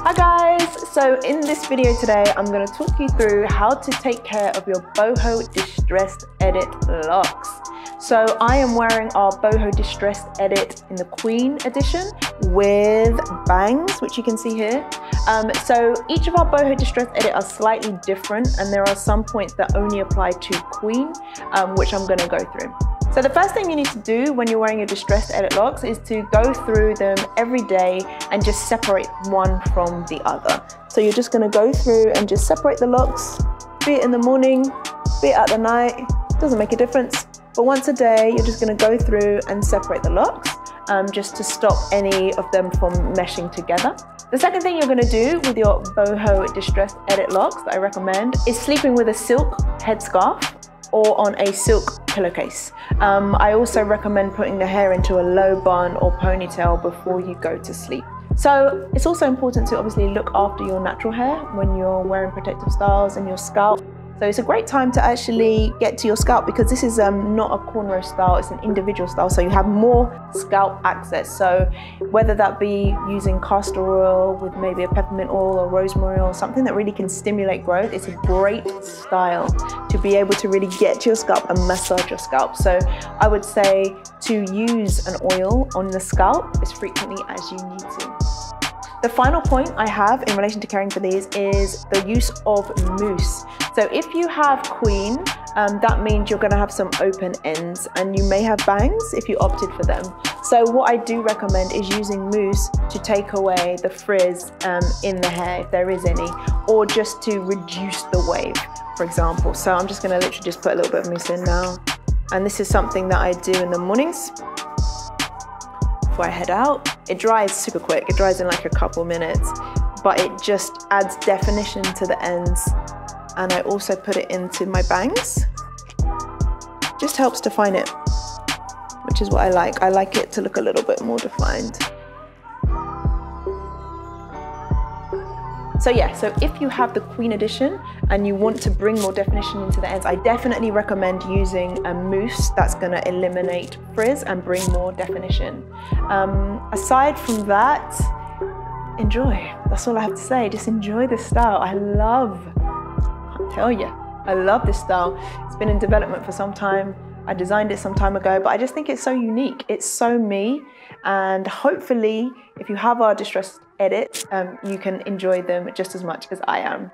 Hi guys! So in this video today, I'm going to talk you through how to take care of your Boho Distressed Edit locks. So I am wearing our Boho Distressed Edit in the Queen edition with bangs, which you can see here. So each of our Boho Distressed Edit are slightly different, and there are some points that only apply to Queen, which I'm going to go through. So the first thing you need to do when you're wearing your Distressed Edit locks is to go through them every day and just separate one from the other. So you're just going to go through and just separate the locks, be it in the morning, be it at the night, doesn't make a difference. But once a day, you're just going to go through and separate the locks just to stop any of them from meshing together. The second thing you're going to do with your Boho Distressed Edit locks that I recommend is sleeping with a silk headscarf or on a silk pillowcase. I also recommend putting the hair into a low bun or ponytail before you go to sleep. So it's also important to obviously look after your natural hair when you're wearing protective styles and your scalp. So it's a great time to actually get to your scalp because this is not a cornrow style, it's an individual style, so you have more scalp access. So whether that be using castor oil with maybe a peppermint oil or rosemary oil, something that really can stimulate growth, it's a great style to be able to really get to your scalp and massage your scalp. So I would say to use an oil on the scalp as frequently as you need to. The final point I have in relation to caring for these is the use of mousse. So if you have Queen, that means you're going to have some open ends and you may have bangs if you opted for them. So what I do recommend is using mousse to take away the frizz in the hair if there is any, or just to reduce the wave, for example. So I'm just going to literally just put a little bit of mousse in now. And this is something that I do in the mornings before I head out. It dries super quick, it dries in like a couple minutes, but it just adds definition to the ends. And I also put it into my bangs. Just helps define it, which is what I like. I like it to look a little bit more defined. So yeah, so if you have the Queen edition and you want to bring more definition into the ends, I definitely recommend using a mousse that's going to eliminate frizz and bring more definition. Aside from that, enjoy. That's all I have to say. Just enjoy this style. I can't tell you, I love this style. It's been in development for some time. I designed it some time ago, but I just think it's so unique. It's so me, and hopefully if you have our Distressed Edits, you can enjoy them just as much as I am.